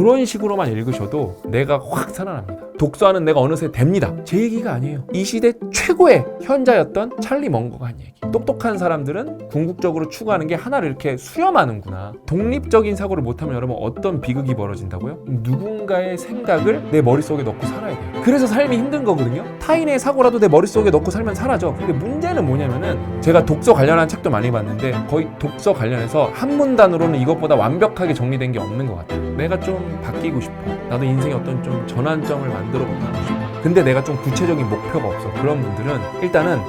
이런 식으로만 읽으셔도 내가 확 살아납니다. 독서하는 내가 어느새 됩니다. 제 얘기가 아니에요. 이 시대 최고의 현자였던 찰리 먼거가 한 얘기. 똑똑한 사람들은 궁극적으로 추구하는 게 하나를 이렇게 수렴하는구나. 독립적인 사고를 못하면 여러분 어떤 비극이 벌어진다고요? 누군가의 생각을 내 머릿속에 넣고 살아야 돼요. 그래서 삶이 힘든 거거든요. 타인의 사고라도 내 머릿속에 넣고 살면 사라져. 근데 문제는 뭐냐면은 제가 독서 관련한 책도 많이 봤는데 거의 독서 관련해서 한 문단으로는 이것보다 완벽하게 정리된 게 없는 것 같아요. 내가 좀 바뀌고 싶어. 나도 인생에 어떤 좀 전환점을 만들어 보고 싶어. 근데 내가 좀 구체적인 목표가 없어. 그런 분들은 일단은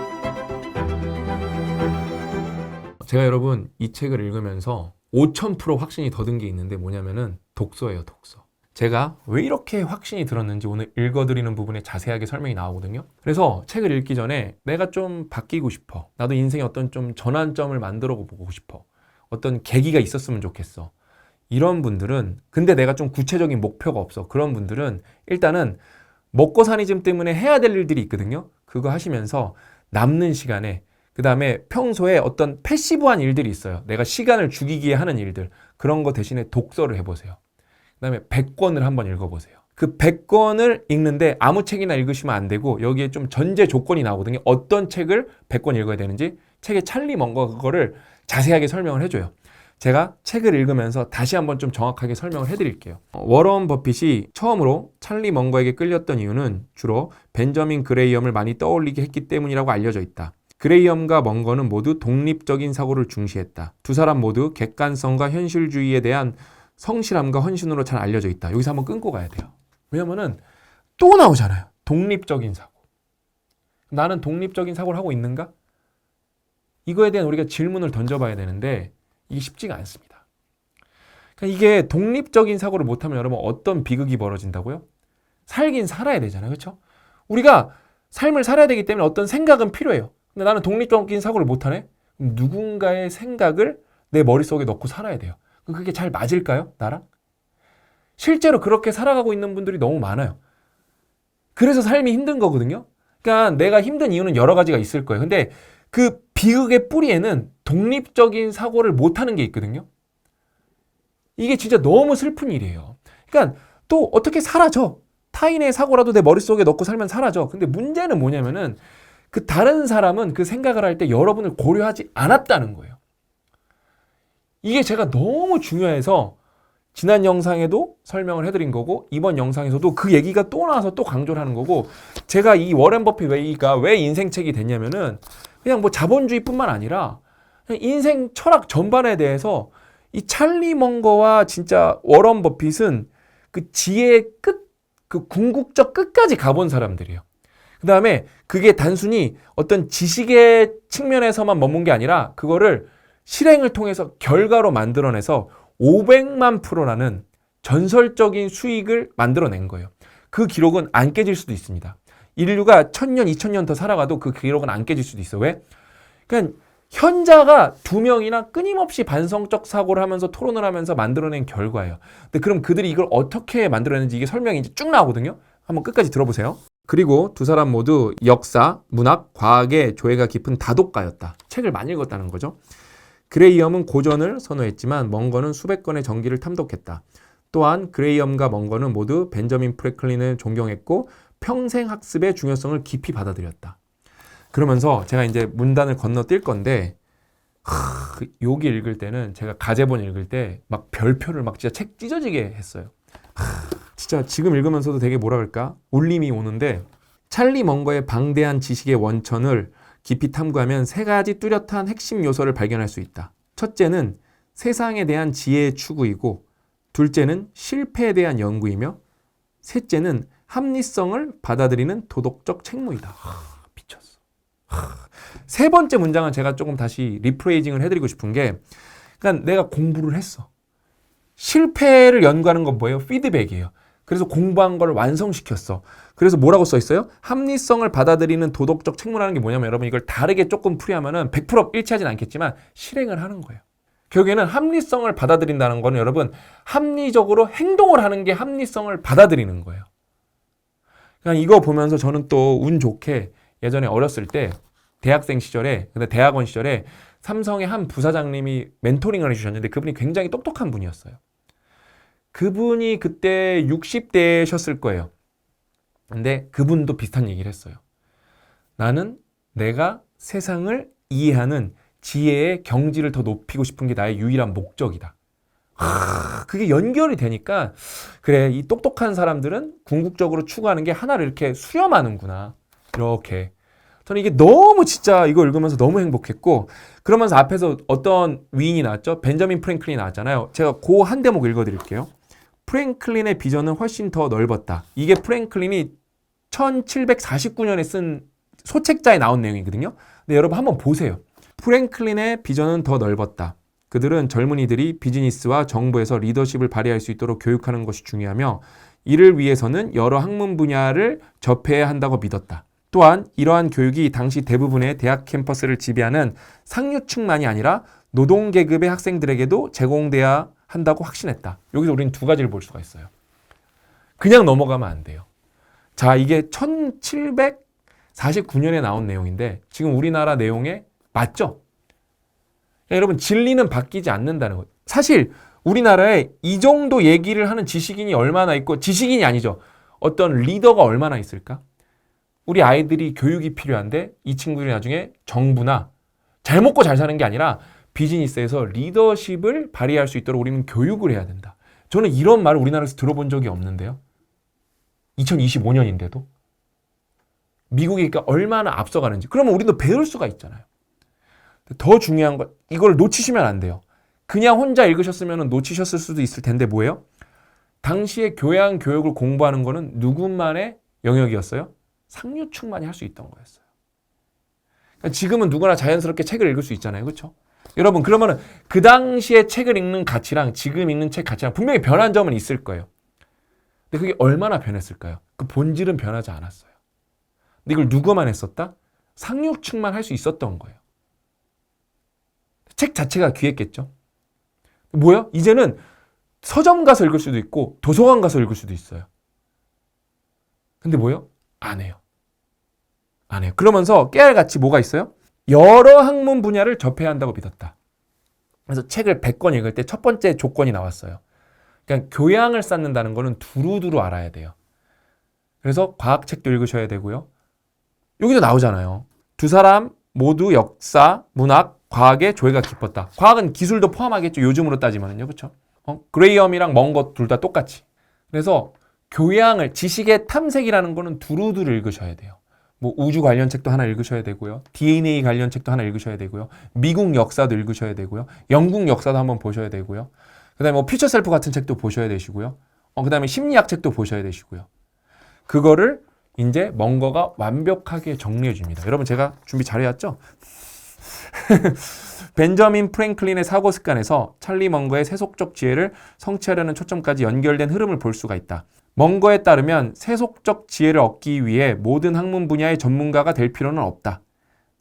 제가 여러분 이 책을 읽으면서 5000% 확신이 더 든 게 있는데 뭐냐면은 독서예요, 독서. 제가 왜 이렇게 확신이 들었는지 오늘 읽어드리는 부분에 자세하게 설명이 나오거든요. 그래서 책을 읽기 전에 내가 좀 바뀌고 싶어. 나도 인생에 어떤 좀 전환점을 만들어 보고 싶어. 어떤 계기가 있었으면 좋겠어. 이런 분들은 근데 내가 좀 구체적인 목표가 없어. 그런 분들은 일단은 먹고 사니즘 때문에 해야 될 일들이 있거든요. 그거 하시면서 남는 시간에 그 다음에 평소에 어떤 패시브한 일들이 있어요. 내가 시간을 죽이기에 하는 일들. 그런 거 대신에 독서를 해보세요. 그 다음에 100권을 한번 읽어보세요. 그 100권을 읽는데 아무 책이나 읽으시면 안 되고 여기에 좀 전제 조건이 나오거든요. 어떤 책을 100권 읽어야 되는지 책의 찰리 먼거 그거를 자세하게 설명을 해줘요. 제가 책을 읽으면서 다시 한번 좀 정확하게 설명을 해드릴게요. 워런 버핏이 처음으로 찰리 먼거에게 끌렸던 이유는 주로 벤저민 그레이엄을 많이 떠올리게 했기 때문이라고 알려져 있다. 그레이엄과 먼거는 모두 독립적인 사고를 중시했다. 두 사람 모두 객관성과 현실주의에 대한 성실함과 헌신으로 잘 알려져 있다. 여기서 한번 끊고 가야 돼요. 왜냐면은 또 나오잖아요. 독립적인 사고. 나는 독립적인 사고를 하고 있는가? 이거에 대한 우리가 질문을 던져봐야 되는데 이게 쉽지가 않습니다. 그러니까 이게 독립적인 사고를 못하면 여러분 어떤 비극이 벌어진다고요? 살긴 살아야 되잖아요. 그렇죠? 우리가 삶을 살아야 되기 때문에 어떤 생각은 필요해요. 근데 나는 독립적인 사고를 못하네? 누군가의 생각을 내 머릿속에 넣고 살아야 돼요. 그게 잘 맞을까요? 나랑? 실제로 그렇게 살아가고 있는 분들이 너무 많아요. 그래서 삶이 힘든 거거든요. 그러니까 내가 힘든 이유는 여러 가지가 있을 거예요. 근데 그 비극의 뿌리에는 독립적인 사고를 못하는 게 있거든요. 이게 진짜 너무 슬픈 일이에요. 그러니까 또 어떻게 사라져. 타인의 사고라도 내 머릿속에 넣고 살면 사라져. 근데 문제는 뭐냐면은 그 다른 사람은 그 생각을 할 때 여러분을 고려하지 않았다는 거예요. 이게 제가 너무 중요해서 지난 영상에도 설명을 해드린 거고 이번 영상에서도 그 얘기가 또 나와서 또 강조를 하는 거고 제가 이 워렌 버핏 웨이가 왜 인생책이 됐냐면은 그냥 뭐 자본주의뿐만 아니라 그냥 인생 철학 전반에 대해서 이 찰리 먼거와 진짜 워런 버핏은 그 지혜의 끝, 그 궁극적 끝까지 가본 사람들이에요. 그 다음에 그게 단순히 어떤 지식의 측면에서만 머문 게 아니라 그거를 실행을 통해서 결과로 만들어내서 500만 프로라는 전설적인 수익을 만들어낸 거예요. 그 기록은 안 깨질 수도 있습니다. 인류가 1000년, 2000년 더 살아가도 그 기록은 안 깨질 수도 있어요. 왜? 그냥 현자가 2명이나 끊임없이 반성적 사고를 하면서 토론을 하면서 만들어낸 결과예요. 근데 그럼 그들이 이걸 어떻게 만들어냈는지 이게 설명이 이제 쭉 나오거든요. 한번 끝까지 들어보세요. 그리고 두 사람 모두 역사, 문학, 과학의 조예가 깊은 다독가였다. 책을 많이 읽었다는 거죠. 그레이엄은 고전을 선호했지만 먼거는 수백 권의 전기를 탐독했다. 또한 그레이엄과 먼거는 모두 벤저민 프랭클린을 존경했고 평생 학습의 중요성을 깊이 받아들였다. 그러면서 제가 이제 문단을 건너뛸 건데 여기 읽을 때는 제가 가제본 읽을 때 막 별표를 막 진짜 책 찢어지게 했어요. 진짜 지금 읽으면서도 되게 뭐라 그럴까? 울림이 오는데 찰리 먼거의 방대한 지식의 원천을 깊이 탐구하면 세 가지 뚜렷한 핵심 요소를 발견할 수 있다. 첫째는 세상에 대한 지혜의 추구이고 둘째는 실패에 대한 연구이며 셋째는 합리성을 받아들이는 도덕적 책무이다. 미쳤어. 세 번째 문장은 제가 조금 다시 리프레이징을 해드리고 싶은 게 그러니까 내가 공부를 했어. 실패를 연구하는 건 뭐예요? 피드백이에요. 그래서 공부한 걸 완성시켰어. 그래서 뭐라고 써 있어요? 합리성을 받아들이는 도덕적 책무라는 게 뭐냐면 여러분 이걸 다르게 조금 풀이하면은 100% 일치하진 않겠지만 실행을 하는 거예요. 결국에는 합리성을 받아들인다는 거는 여러분 합리적으로 행동을 하는 게 합리성을 받아들이는 거예요. 그러니까 이거 보면서 저는 또 운 좋게 예전에 어렸을 때 대학생 시절에 근데 대학원 시절에 삼성의 한 부사장님이 멘토링을 해주셨는데 그분이 굉장히 똑똑한 분이었어요. 그분이 그때 60대셨을 거예요. 근데 그분도 비슷한 얘기를 했어요. 나는 내가 세상을 이해하는 지혜의 경지를 더 높이고 싶은 게 나의 유일한 목적이다. 그게 연결이 되니까 그래, 이 똑똑한 사람들은 궁극적으로 추구하는 게 하나를 이렇게 수렴하는구나. 이렇게. 저는 이게 너무 진짜 이거 읽으면서 너무 행복했고, 그러면서 앞에서 어떤 위인이 나왔죠? 벤저민 프랭클린이 나왔잖아요. 제가 그 한 대목 읽어드릴게요. 프랭클린의 비전은 훨씬 더 넓었다. 이게 프랭클린이 1749년에 쓴 소책자에 나온 내용이거든요. 근데 여러분 한번 보세요. 프랭클린의 비전은 더 넓었다. 그들은 젊은이들이 비즈니스와 정부에서 리더십을 발휘할 수 있도록 교육하는 것이 중요하며 이를 위해서는 여러 학문 분야를 접해야 한다고 믿었다. 또한 이러한 교육이 당시 대부분의 대학 캠퍼스를 지배하는 상류층만이 아니라 노동계급의 학생들에게도 제공돼야 한다고 확신했다. 여기서 우리는 두 가지를 볼 수가 있어요. 그냥 넘어가면 안 돼요. 자, 이게 1749년에 나온 내용인데 지금 우리나라 내용에 맞죠? 여러분, 진리는 바뀌지 않는다는 거예요. 사실 우리나라에 이 정도 얘기를 하는 지식인이 얼마나 있고, 지식인이 아니죠. 어떤 리더가 얼마나 있을까? 우리 아이들이 교육이 필요한데 이 친구들이 나중에 정부나 잘 먹고 잘 사는 게 아니라 비즈니스에서 리더십을 발휘할 수 있도록 우리는 교육을 해야 된다. 저는 이런 말을 우리나라에서 들어본 적이 없는데요. 2025년인데도. 미국이 그러니까 얼마나 앞서가는지. 그러면 우리도 배울 수가 있잖아요. 더 중요한 건 이걸 놓치시면 안 돼요. 그냥 혼자 읽으셨으면 놓치셨을 수도 있을 텐데 뭐예요? 당시에 교양 교육을 공부하는 거는 누구만의 영역이었어요? 상류층만이 할 수 있던 거였어요. 그러니까 지금은 누구나 자연스럽게 책을 읽을 수 있잖아요. 그렇죠? 여러분, 그러면은 그 당시에 책을 읽는 가치랑 지금 읽는 책 가치랑 분명히 변한 점은 있을 거예요. 근데 그게 얼마나 변했을까요? 그 본질은 변하지 않았어요. 근데 이걸 누구만 했었다? 상류층만 할 수 있었던 거예요. 책 자체가 귀했겠죠? 뭐야? 이제는 서점 가서 읽을 수도 있고 도서관 가서 읽을 수도 있어요. 근데 뭐예요? 안 해요. 안 해요. 그러면서 깨알 같이 뭐가 있어요? 여러 학문 분야를 접해야 한다고 믿었다. 그래서 책을 100권 읽을 때 첫 번째 조건이 나왔어요. 그러니까 교양을 쌓는다는 거는 두루두루 알아야 돼요. 그래서 과학책도 읽으셔야 되고요. 여기도 나오잖아요. 두 사람 모두 역사, 문학, 과학에 조예가 깊었다. 과학은 기술도 포함하겠죠. 요즘으로 따지면요. 그렇죠? 그레이엄이랑 먼 것 둘 다 똑같이. 그래서 교양을, 지식의 탐색이라는 거는 두루두루 읽으셔야 돼요. 뭐 우주 관련 책도 하나 읽으셔야 되고요. DNA 관련 책도 하나 읽으셔야 되고요. 미국 역사도 읽으셔야 되고요. 영국 역사도 한번 보셔야 되고요. 그다음에 뭐 퓨처 셀프 같은 책도 보셔야 되시고요. 그다음에 심리학 책도 보셔야 되시고요. 그거를 이제 먼거가 완벽하게 정리해 줍니다. 여러분, 제가 준비 잘해왔죠? 벤저민 프랭클린의 사고 습관에서 찰리 먼거의 세속적 지혜를 성취하려는 초점까지 연결된 흐름을 볼 수가 있다. 먼거에 따르면 세속적 지혜를 얻기 위해 모든 학문 분야의 전문가가 될 필요는 없다.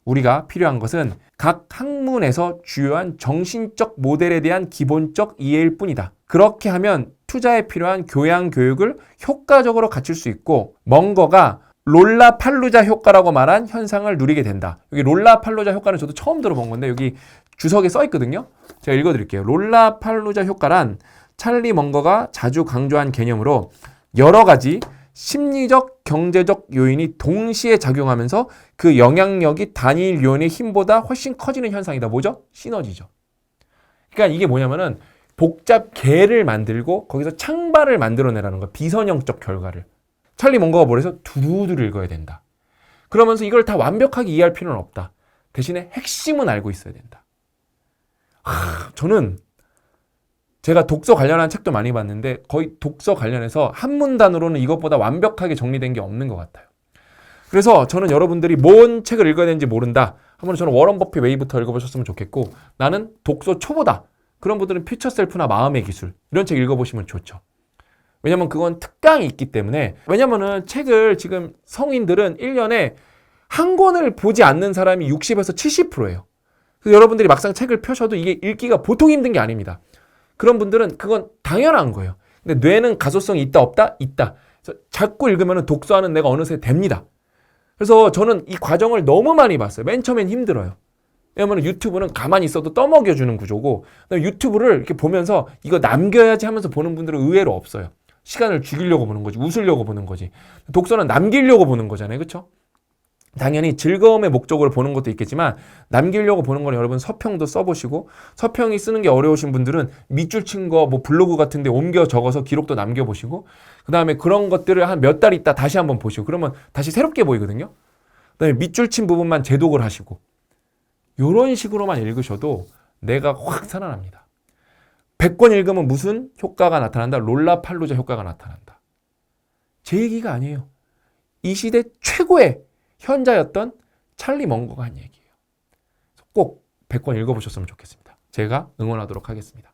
우리가 필요한 것은 각 학문에서 주요한 정신적 모델에 대한 기본적 이해일 뿐이다. 그렇게 하면 투자에 필요한 교양 교육을 효과적으로 갖출 수 있고 먼거가 롤라팔루자 효과라고 말한 현상을 누리게 된다. 여기 롤라팔루자 효과는 저도 처음 들어본 건데 여기 주석에 써 있거든요. 제가 읽어드릴게요. 롤라팔루자 효과란 찰리 먼거가 자주 강조한 개념으로 여러 가지 심리적, 경제적 요인이 동시에 작용하면서 그 영향력이 단일 요인의 힘보다 훨씬 커지는 현상이다. 뭐죠? 시너지죠. 그러니까 이게 뭐냐면은 복잡 개를 만들고 거기서 창발을 만들어내라는 거야. 비선형적 결과를. 찰리 먼거가 뭐래서 두루두루 읽어야 된다. 그러면서 이걸 다 완벽하게 이해할 필요는 없다. 대신에 핵심은 알고 있어야 된다. 저는 제가 독서 관련한 책도 많이 봤는데 거의 독서 관련해서 한문단으로는 이것보다 완벽하게 정리된 게 없는 것 같아요. 그래서 저는 여러분들이 뭔 책을 읽어야 되는지 모른다. 한번 저는 워런 버핏 웨이부터 읽어보셨으면 좋겠고, 나는 독서 초보다. 그런 분들은 퓨처 셀프나 마음의 기술 이런 책 읽어보시면 좋죠. 왜냐면 그건 특강이 있기 때문에. 왜냐면은 책을 지금 성인들은 1년에 한 권을 보지 않는 사람이 60에서 70%예요. 그래서 여러분들이 막상 책을 펴셔도 이게 읽기가 보통 힘든 게 아닙니다. 그런 분들은 그건 당연한 거예요. 근데 뇌는 가소성이 있다 없다? 있다. 그래서 자꾸 읽으면 독서하는 내가 어느새 됩니다. 그래서 저는 이 과정을 너무 많이 봤어요. 맨 처음엔 힘들어요. 왜냐면 유튜브는 가만히 있어도 떠먹여주는 구조고, 유튜브를 이렇게 보면서 이거 남겨야지 하면서 보는 분들은 의외로 없어요. 시간을 죽이려고 보는 거지, 웃으려고 보는 거지. 독서는 남기려고 보는 거잖아요, 그렇죠? 당연히 즐거움의 목적으로 보는 것도 있겠지만 남기려고 보는 건 여러분 서평도 써보시고, 서평이 쓰는 게 어려우신 분들은 밑줄 친 거 뭐 블로그 같은 데 옮겨 적어서 기록도 남겨보시고, 그 다음에 그런 것들을 한 몇 달 있다 다시 한번 보시고, 그러면 다시 새롭게 보이거든요. 그 다음에 밑줄 친 부분만 재독을 하시고, 이런 식으로만 읽으셔도 내가 확 살아납니다. 100권 읽으면 무슨 효과가 나타난다? 롤라팔루자 효과가 나타난다. 제 얘기가 아니에요. 이 시대 최고의 현자였던 찰리 먼거가 한 얘기예요. 꼭 100권 읽어보셨으면 좋겠습니다. 제가 응원하도록 하겠습니다.